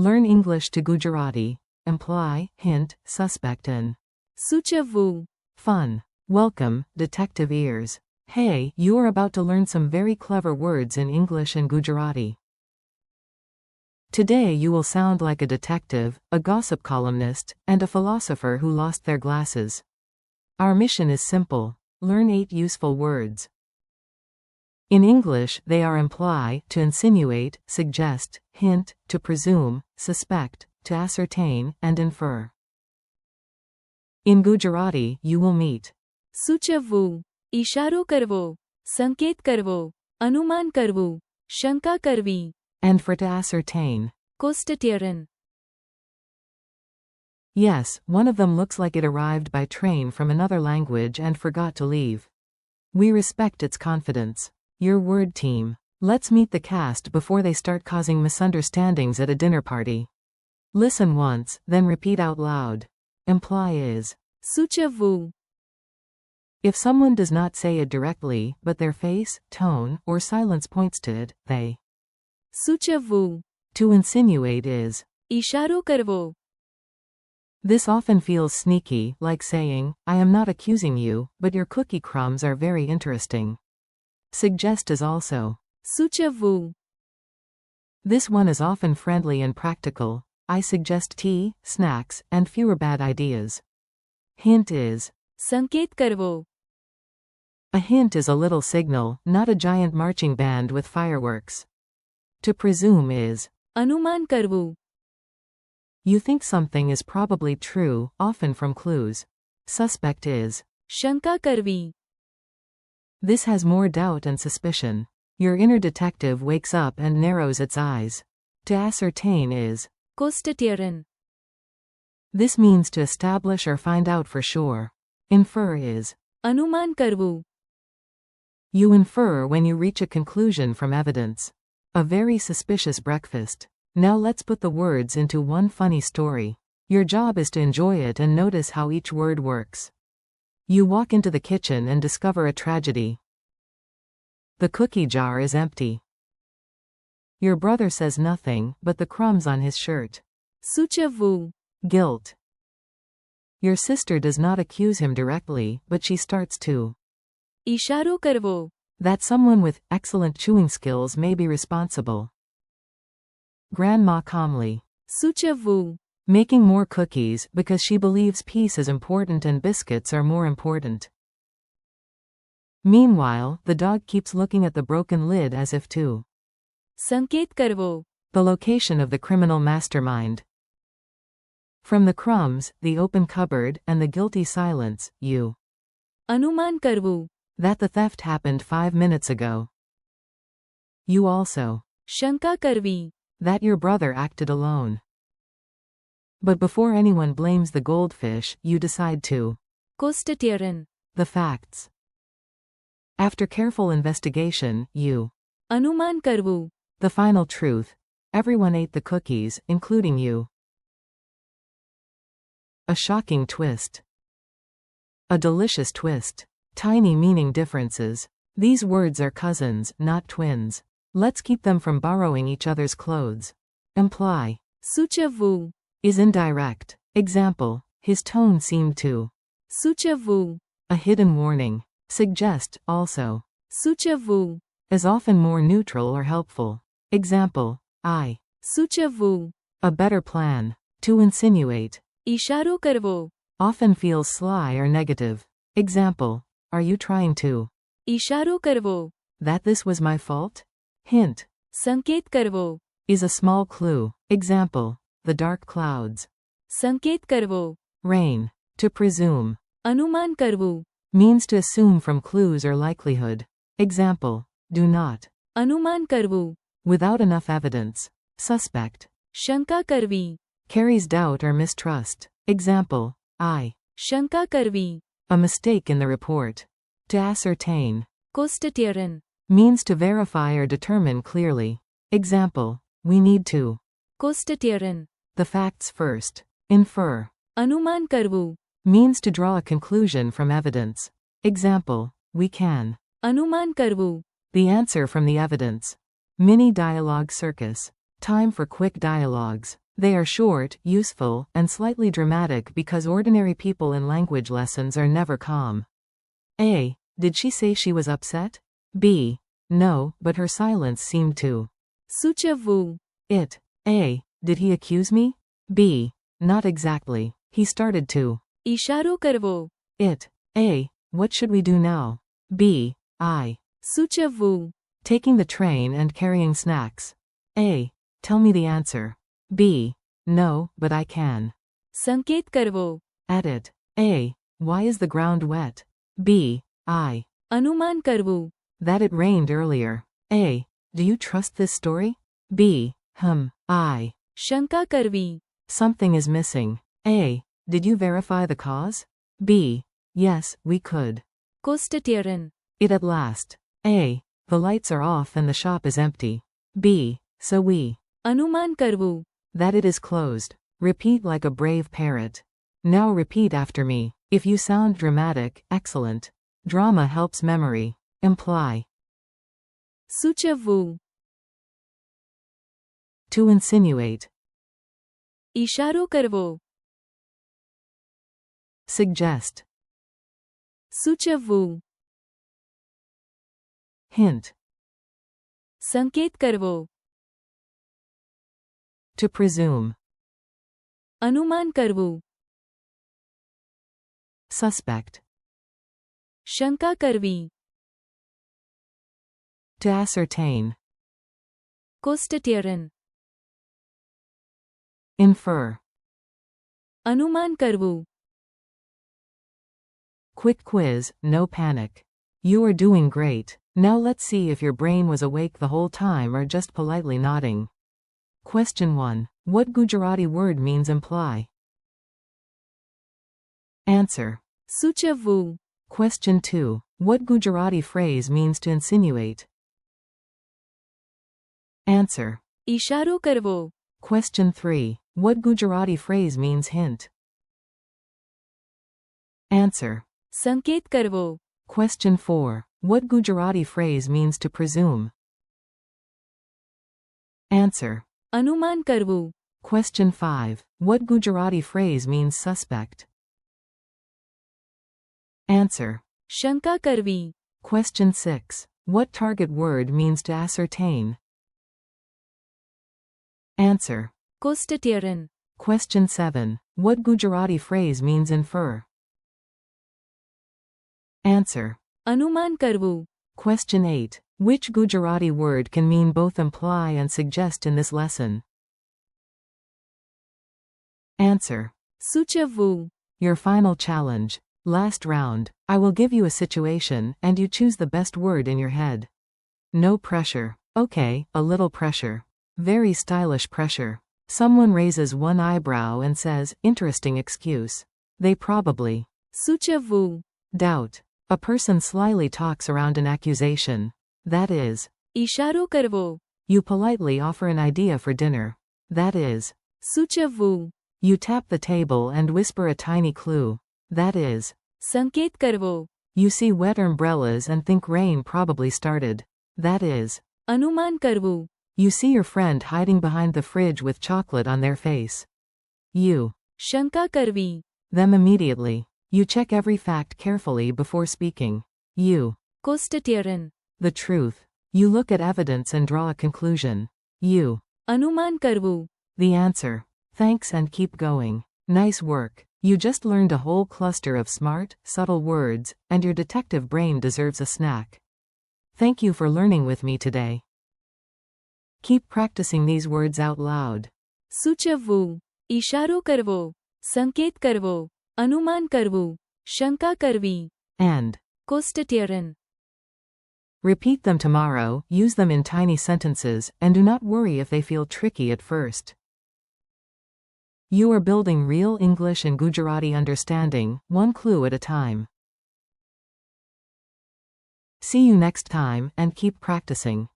Learn English to Gujarati. Imply, hint, suspect and સૂચવવું. fun. Welcome, detective ears. Hey, you are about to learn some very clever words in English and Gujarati. Today you will sound like a detective, a gossip columnist, and a philosopher who lost their glasses. Our mission is simple. Learn 8 useful words. In English, they are imply, to insinuate, suggest, hint, to presume, suspect, to ascertain, and infer. In Gujarati, you will meet સૂચવવું. ઇશારો કરવો. સંકેત કરવો. અનુમાન કરવું. શંકા કરવી. and for to ascertain. કોસ્ટટેરન. Yes, one of them looks like it arrived by train from another language and forgot to leave. We respect its confidence. Your word team. Let's meet the cast before they start causing misunderstandings at a dinner party. Listen once, then repeat out loud. Imply is સૂચવવું. if someone does not say it directly, but their face, tone, or silence points to it, they. સૂચવવું. To insinuate is. ઇશારો કરવો. This often feels sneaky, like saying, I am not accusing you, but your cookie crumbs are very interesting. Suggest is also. સૂચવવું. This one is often friendly and practical. I suggest tea, snacks, and fewer bad ideas. Hint is. સંકેત કરવો. A hint is a little signal, not a giant marching band with fireworks. To presume is. અનુમાન કરવું. You think something is probably true, often from clues. Suspect is. શંકા કરવી. This has more doubt and suspicion. Your inner detective wakes up and narrows its eyes. To ascertain is. કોસ્ટટેરન. This means to establish or find out for sure. Infer is. અનુમાન કરવું. You infer when you reach a conclusion from evidence. A very suspicious breakfast. Now let's put the words into one funny story. Your job is to enjoy it and notice how each word works. You walk into the kitchen and discover a tragedy. The cookie jar is empty. Your brother says nothing, but the crumbs on his shirt. સૂચવવું. Guilt. Your sister does not accuse him directly, but she starts to. ઇશારો કરવો. That someone with excellent chewing skills may be responsible. Grandma calmly. સૂચવવું. Making more cookies because she believes peace is important and biscuits are more important. Meanwhile, the dog keeps looking at the broken lid as if to. સંકેત કરવો. The location of the criminal mastermind. From the crumbs, the open cupboard, and the guilty silence, you. અનુમાન કરવું. That the theft happened 5 minutes ago. You also. શંકા કરવી. That your brother acted alone. But before anyone blames the goldfish, you decide to. કોસ્ટટેરન. The facts. After careful investigation, you. અનુમાન કરવું. The final truth. Everyone ate the cookies, including you. A shocking twist. A delicious twist. Tiny meaning differences. These words are cousins, not twins. Let's keep them from borrowing each other's clothes. Imply. સૂચવવું. Is indirect. Example. His tone seemed to. સૂચવવું. A hidden warning. Suggest, also. સૂચવવું. Is often more neutral or helpful. Example. I. સૂચવવું. A better plan. To insinuate. ઇશારો કરવો. Often feels sly or negative. Example. Are you trying to. ઇશારો કરવો. That this was my fault? Hint. સંકેત કરવો. Is a small clue. Example. The dark clouds. સંકેત કરવો. Rain. To presume. અનુમાન કરવું. Means to assume from clues or likelihood. Example. Do not. અનુમાન કરવું. Without enough evidence. Suspect. શંકા કરવી. Carries doubt or mistrust. Example. I. શંકા કરવી. A mistake in the report. To ascertain. કોસ્ટટેરન. Means to verify or determine clearly. Example. We need to. કોસ્ટટેરન. The facts first. Infer. અનુમાન કરવું. Means to draw a conclusion from evidence. Example. We can. અનુમાન કરવું. The answer from the evidence. Mini dialogue circus. Time for quick dialogues. They are short, useful, and slightly dramatic because ordinary people in language lessons are never calm. A. Did she say she was upset? B. No, but her silence seemed to. સૂચવવું. It. A. Did he accuse me? B. Not exactly. He started to. ઇશારો કરવો. It. A. What should we do now? B. I. સૂચવવું. Taking the train and carrying snacks. A. Tell me the answer. B. No, but I can. સંકેત કરવો. At it. A. Why is the ground wet? B. I. અનુમાન કરવું. That it rained earlier. A. Do you trust this story? B. I. શંકા કરવી. Something is missing. A. Did you verify the cause? B. Yes, we could. કોસ્ટટ્યરન. It at last. A. The lights are off and the shop is empty. B. So we. અનુમાન કરવું. That it is closed. Repeat like a brave parrot. Now repeat after me. If you sound dramatic, excellent. Drama helps memory. Imply. સૂચવવું. To insinuate. ઇશારો કરવો. Suggest. સૂચવવું. Hint. સંકેત કરવો. To presume. અનુમાન કરવું. Suspect. શંકા કરવી. To ascertain. કોસ્ટટ્યરન. Infer. અનુમાન કરવું. Quick quiz, no panic. You are doing great. Now let's see if your brain was awake the whole time or just politely nodding. Question 1. What Gujarati word means imply? Answer. સૂચવવું. Question 2. What Gujarati phrase means to insinuate? Answer. ઇશારો કરવો. Question 3. What Gujarati phrase means hint? Answer. સંકેત કરવો. Question 4. What Gujarati phrase means to presume? Answer. અનુમાન કરવું. Question 5. What Gujarati phrase means suspect? Answer. શંકા કરવી. Question 6. What target word means to ascertain? Answer. કોસ્ટટ્યરન. Question 7. What Gujarati phrase means infer? Answer. અનુમાન કરવું. Question 8. Which Gujarati word can mean both imply and suggest in this lesson? Answer. સૂચવવું. Your final challenge. Last round. I will give you a situation, and you choose the best word in your head. No pressure. Okay, a little pressure. Very stylish pressure. Someone raises one eyebrow and says, interesting excuse. They probably. સૂચવવું. Doubt. A person slyly talks around an accusation. That is. ઇશારો કરવો. You politely offer an idea for dinner. That is. સૂચવવું. You tap the table and whisper a tiny clue. That is. સંકેત કરવો. You see wet umbrellas and think rain probably started. That is. અનુમાન કરવું. You see your friend hiding behind the fridge with chocolate on their face. You. શંકા કરવી. Them immediately. You check every fact carefully before speaking. You. કોસ્ટટ્યરન. The truth. You look at evidence and draw a conclusion. You. અનુમાન કરવું. The answer. Thanks and keep going. Nice work. You just learned a whole cluster of smart, subtle words, and your detective brain deserves a snack. Thank you for learning with me today. Keep practicing these words out loud. સૂચવવું. ઇશારો કરવો. સંકેત કરવો. અનુમાન કરવું. શંકા કરવી. And. કોસ્ટટ્યરન. Repeat them tomorrow, use them in tiny sentences, and do not worry if they feel tricky at first. You are building real English and Gujarati understanding, one clue at a time. See you next time, and keep practicing.